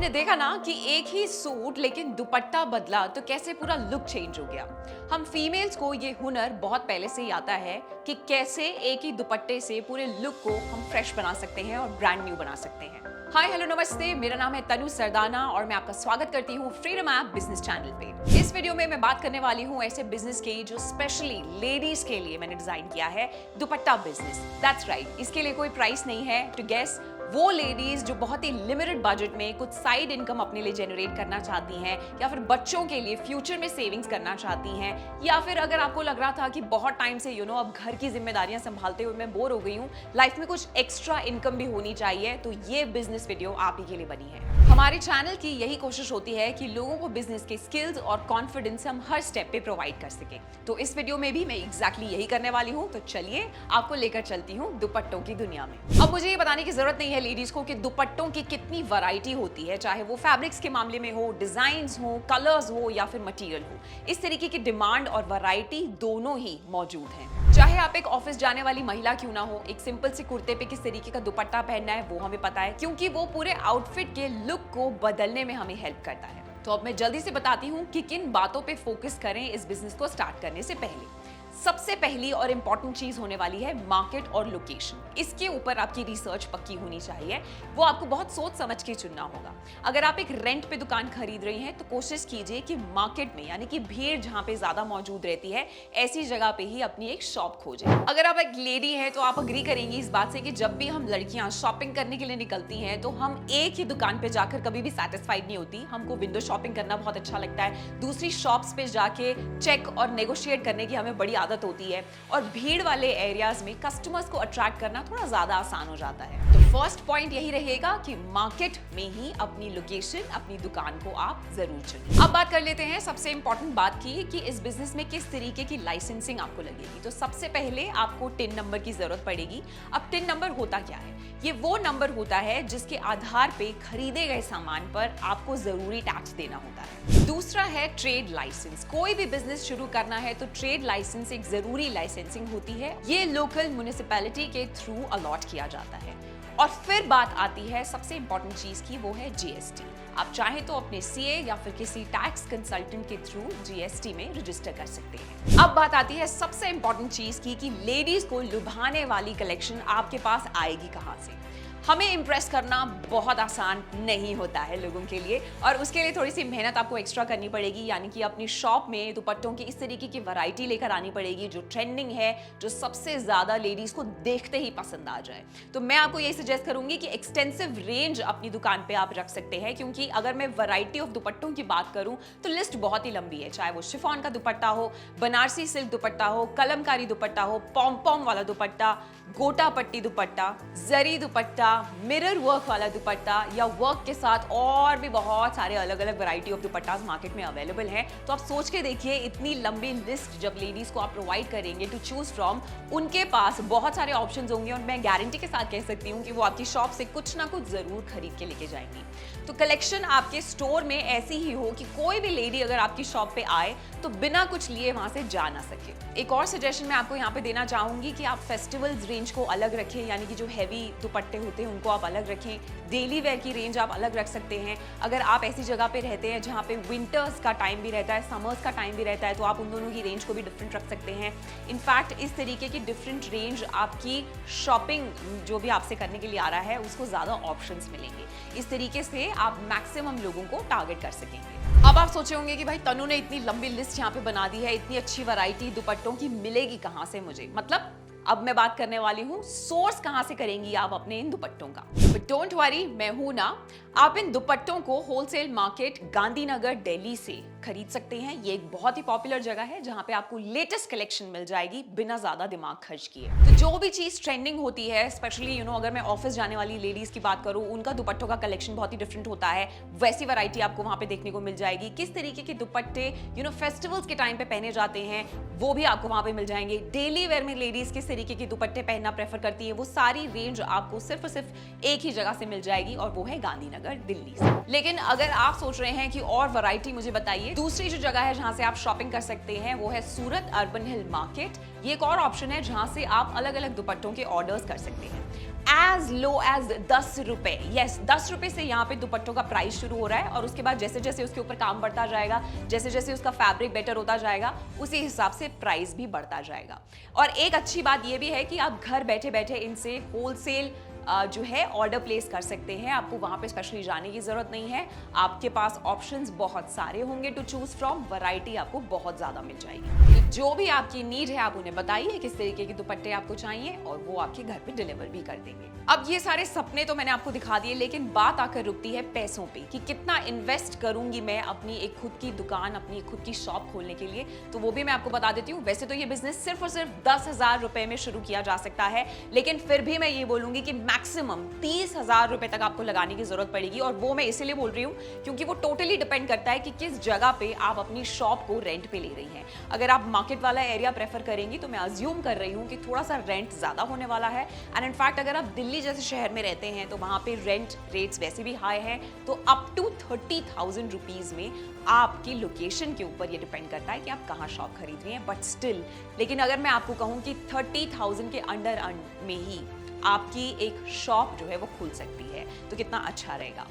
आपने देखा ना कि एक ही सूट लेकिन दुपट्टा बदला तो कैसे पूरा लुक चेंज हो गया। हम फीमेल्स को ये हुनर बहुत पहले से ही आता है कि कैसे एक ही दुपट्टे से पूरे लुक को हम फ्रेश बना सकते हैं और ब्रांड न्यू बना सकते हैं। हाय हेलो नमस्ते, मेरा नाम है तनु सरदाना और मैं आपका स्वागत करती हूँ फ्रीडम ऐप बिजनेस चैनल पे। इस वीडियो में मैं बात करने वाली हूँ ऐसे बिजनेस की जो स्पेशली लेडीज के लिए मैंने डिजाइन किया है, दुपट्टा बिजनेस। दैट्स राइट, इसके लिए कोई प्राइस नहीं है। टू गेस, वो लेडीज जो बहुत ही लिमिटेड बजट में कुछ साइड इनकम अपने लिए जनरेट करना चाहती हैं, या फिर बच्चों के लिए फ्यूचर में सेविंग्स करना चाहती हैं, या फिर अगर आपको लग रहा था कि बहुत टाइम से अब घर की जिम्मेदारियां संभालते हुए मैं बोर हो गई हूँ, लाइफ में कुछ एक्स्ट्रा इनकम भी होनी चाहिए, तो ये बिजनेस वीडियो आप ही के लिए बनी है। हमारे चैनल की यही कोशिश होती है कि लोगों को बिजनेस के स्किल्स और कॉन्फिडेंस हम हर स्टेप पे प्रोवाइड कर सके। तो इस वीडियो में भी मैं एग्जैक्टली यही करने वाली हूँ। तो चलिए आपको लेकर चलती हूँ दुपट्टों की दुनिया में। अब मुझे ये बताने की जरूरत नहीं है लेडीज को कि दुपट्टों की कितनी वैरायटी होती है, चाहे वो फैब्रिक्स के मामले में हो, डिजाइन्स हो, कलर्स हो या फिर मटेरियल हो। इस तरीके की डिमांड और वैरायटी दोनों ही मौजूद हैं। चाहे आप एक ऑफिस जाने वाली महिला क्यों ना हो, एक सिंपल सी कुर्ते पे किस तरीके का दुपट्टा पहनना है वो हमें पता है, क्योंकि वो पूरे आउटफिट के लुक को बदलने में हमें हेल्प करता है। तो अब मैं जल्दी से बताती हूँ कि किन बातों पे फोकस करें इस बिजनेस को स्टार्ट करने से पहले। सबसे पहली और इंपॉर्टेंट चीज होने वाली है मार्केट और लोकेशन। इसके ऊपर आपकी रिसर्च पक्की होनी चाहिए। वो आपको बहुत सोच समझ के चुनना होगा। अगर आप एक रेंट पे दुकान खरीद रही हैं तो कोशिश कीजिए कि मार्केट में, यानी कि भीड़ जहां पे ज्यादा मौजूद रहती है, ऐसी जगह पे ही अपनी एक शॉप खोजें। अगर आप एक लेडी हैं तो आप अग्री करेंगी इस बात से कि जब भी हम लड़कियां शॉपिंग करने के लिए निकलती हैं तो हम एक ही दुकान पे जाकर कभी भी सेटिस्फाइड नहीं होती। हमको विंडो शॉपिंग करना बहुत अच्छा लगता है, दूसरी शॉप्स पे जाके चेक और नेगोशिएट करने की हमें बड़ी आदत होती है, और भीड़ वाले एरियाज में कस्टमर्स को अट्रैक्ट करना थोड़ा ज्यादा आसान हो जाता है। तो फर्स्ट पॉइंट यही रहेगा कि मार्केट में ही अपनी लोकेशन, अपनी दुकान को आप जरूर चुनिए। अब बात कर लेते हैं सबसे इंपॉर्टेंट बात की कि इस बिजनेस में किस तरीके की लाइसेंसिंग आपको लगेगी। तो सबसे पहले आपको टिन नंबर की जरूरत पड़ेगी। अब टिन नंबर होता क्या है? ये वो नंबर होता है जिसके आधार पे खरीदे गए सामान पर आपको जरूरी टैक्स देना होता है। दूसरा है ट्रेड लाइसेंस। कोई भी बिजनेस शुरू करना है तो ट्रेड लाइसेंस एक जरूरी लाइसेंसिंग होती है। ये लोकल म्युनिसिपैलिटी के थ्रू अलॉट किया जाता है। और फिर बात आती है सबसे इंपॉर्टेंट चीज की, वो है जीएसटी। आप चाहें तो अपने सीए या फिर किसी टैक्स कंसल्टेंट के थ्रू जीएसटी में रजिस्टर कर सकते हैं। अब बात आती है सबसे इंपॉर्टेंट चीज की कि लेडीज को लुभाने वाली कलेक्शन आपके पास आएगी कहां से। हमें इंप्रेस करना बहुत आसान नहीं होता है लोगों के लिए, और उसके लिए थोड़ी सी मेहनत आपको एक्स्ट्रा करनी पड़ेगी। यानी कि अपनी शॉप में दुपट्टों की इस तरीके की वैरायटी लेकर आनी पड़ेगी जो ट्रेंडिंग है, जो सबसे ज्यादा लेडीज को देखते ही पसंद आ जाए। तो मैं आपको यही सजेस्ट करूंगी कि एक्सटेंसिव रेंज अपनी दुकान पे आप रख सकते हैं, क्योंकि अगर मैं वैरायटी ऑफ दुपट्टों की बात करूं तो लिस्ट बहुत ही लंबी है। चाहे वो शिफॉन का दुपट्टा हो, बनारसी सिल्क दुपट्टा हो, कलमकारी दुपट्टा हो, पॉम पॉम वाला दुपट्टा, गोटा पट्टी दुपट्टा, जरी दुपट्टा, मिरर वर्क वाला दुपट्टा, या वर्क के साथ और भी बहुत सारे अलग अलग वैरायटी ऑफ दुपट्टास मार्केट में अवेलेबल हैं। तो आप सोच के देखिए, इतनी लंबी लिस्ट जब लेडीज को आप प्रोवाइड करेंगे टू चूज फ्रॉम, उनके पास बहुत सारे ऑप्शंस होंगे, और मैं गारंटी के साथ कह सकती हूँ कि वो आपकी शॉप से कुछ ना कुछ जरूर खरीद के लेके जाएंगी। तो कलेक्शन आपके स्टोर में ऐसी ही हो कि कोई भी लेडी अगर आपकी शॉप पे आए तो बिना कुछ लिए वहां से जा ना सके। एक और सजेशन मैं आपको यहाँ पे देना चाहूंगी कि आप फेस्टिवल्स रेंज को अलग रखें, यानी कि जो हैवी दुपट्टे होते हैं उनको आप अलग रखें। डेली वेयर की रेंज आप अलग रख सकते हैं। अगर आप ऐसी जगह पे रहते हैं जहाँ पे विंटर्स का टाइम भी रहता है, समर्स का टाइम भी रहता है, तो आप उन दोनों की रेंज को भी डिफरेंट रख सकते हैं। इनफैक्ट इस तरीके की डिफरेंट रेंज आपकी शॉपिंग जो भी आपसे करने के लिए आ रहा है उसको ज्यादा ऑप्शंस मिलेंगे। इस तरीके से आप मैक्सिमम लोगों को टारगेट कर सकेंगे। अब आप सोचे होंगे कि भाई तनु ने इतनी लंबी लिस्ट यहाँ पे बना दी है, इतनी अच्छी वैरायटी दुपट्टों की मिलेगी कहाँ से मुझे? मतलब अब मैं बात करने वाली हूँ सोर्स कहां से करेंगी आप अपने इन दुपट्टों का। बट डोंट वरी, मैं हूं ना। आप इन दुपट्टों को होलसेल मार्केट गांधीनगर दिल्ली से खरीद सकते हैं। ये एक बहुत ही पॉपुलर जगह है जहां पे आपको लेटेस्ट कलेक्शन मिल जाएगी बिना ज्यादा दिमाग खर्च किए। तो जो भी चीज ट्रेंडिंग होती है, स्पेशली अगर मैं ऑफिस जाने वाली लेडीज की बात करूं, उनका दुपट्टों का कलेक्शन बहुत ही डिफरेंट होता है। वैसी वैरायटी आपको वहां पे देखने को मिल जाएगी। किस तरीके के दुपट्टे फेस्टिवल्स के टाइम पे पहने जाते हैं वो भी आपको वहां पे मिल जाएंगे। डेली वेयर में लेडीज किस तरीके के दुपट्टे पहनना प्रेफर करती है, वो सारी रेंज आपको सिर्फ और सिर्फ एक ही जगह से मिल जाएगी, और वो है गांधीनगर दिल्ली से। लेकिन अगर आप सोच रहे हैं कि और वैरायटी मुझे बताइए, दूसरी जो जगह है जहां से आप शॉपिंग कर सकते हैं वो है सूरत अर्बन हिल मार्केट। ये एक और ऑप्शन है जहां से आप अलग अलग दुपट्टों के ऑर्डर्स कर सकते हैं। एज लो एज 10 रुपए। यस, 10 रुपए से यहाँ पे दुपट्टों का प्राइस शुरू हो रहा है और उसके बाद जैसे जैसे उसके ऊपर काम बढ़ता जाएगा, जैसे जैसे उसका फैब्रिक बेटर होता जाएगा, उसी हिसाब से प्राइस भी बढ़ता जाएगा। और एक अच्छी बात यह भी है कि आप घर बैठे बैठे इनसे होलसेल जो है ऑर्डर प्लेस कर सकते हैं। आपको वहां पे स्पेशली जाने की जरूरत नहीं है। आपके पास ऑप्शंस बहुत सारे होंगे टू चूज फ्रॉम, वैरायटी आपको बहुत ज्यादा मिल जाएगी। तो जो भी आपकी नीड है आप उन्हें बताइए किस तरीके के दुपट्टे आपको चाहिए और वो आपके घर पे डिलीवर भी कर देंगे। अब ये सारे सपने तो मैंने आपको दिखा दिए, लेकिन बात आकर रुकती है पैसों पे कि कितना इन्वेस्ट करूंगी मैं अपनी एक खुद की दुकान, अपनी एक खुद की शॉप खोलने के लिए। तो वो भी मैं आपको बता देती हूँ। वैसे तो ये बिजनेस सिर्फ और सिर्फ 10,000 रुपए में शुरू किया जा सकता है, लेकिन फिर भी मैं ये बोलूंगी कि मैक्सिमम 30,000 रुपए तक आपको लगाने की जरूरत पड़ेगी। और वो मैं इसीलिए बोल रही हूँ क्योंकि वो टोटली डिपेंड करता है कि किस जगह पे आप अपनी शॉप को रेंट पे ले रही हैं। अगर आप मार्केट वाला एरिया प्रेफर करेंगी तो मैं अज्यूम कर रही हूँ कि थोड़ा सा रेंट ज्यादा होने वाला है। एंड इनफैक्ट अगर आप दिल्ली जैसे शहर में रहते हैं तो वहां पे रेंट रेट्स वैसे भी हाई हैं, तो अप टू 30,000 रुपीज में आपकी लोकेशन के ऊपर ये डिपेंड करता है कि आप कहाँ शॉप खरीद रही हैं। बट स्टिल, लेकिन अगर मैं आपको कहूँ कि 30,000 के अंडर में ही आपकी एक शॉप जो है वो खुल सकती है, तो कितना अच्छा रहेगा।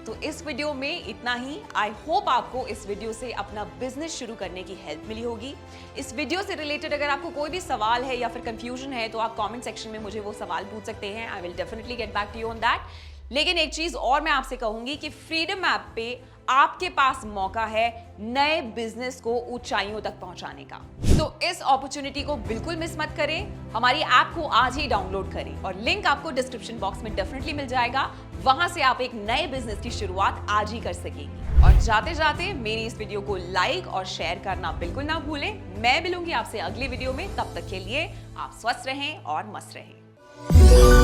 तो इस वीडियो में इतना ही। आई होप आपको इस वीडियो से अपना बिजनेस शुरू करने की हेल्प मिली होगी। इस वीडियो से रिलेटेड अगर आपको कोई भी सवाल है या फिर कंफ्यूजन है तो आप कमेंट सेक्शन में मुझे वो सवाल पूछ सकते हैं। I will definitely get back to you on that. लेकिन एक चीज और मैं आपसे कहूंगी कि फ्रीडम ऐप पे आपके पास मौका है नए बिजनेस को ऊंचाइयों तक पहुंचाने का। तो इस अपॉर्चुनिटी को बिल्कुल मिस मत करें। हमारी ऐप को आज ही डाउनलोड करें और लिंक आपको डिस्क्रिप्शन बॉक्स में डेफिनेटली मिल जाएगा। वहां से आप एक नए बिजनेस की शुरुआत आज ही कर सकेंगी। और जाते जाते मेरी इस वीडियो को लाइक और शेयर करना बिल्कुल ना भूलें। मैं मिलूंगी आपसे अगली वीडियो में। तब तक के लिए आप स्वस्थ रहें और मस्त रहें।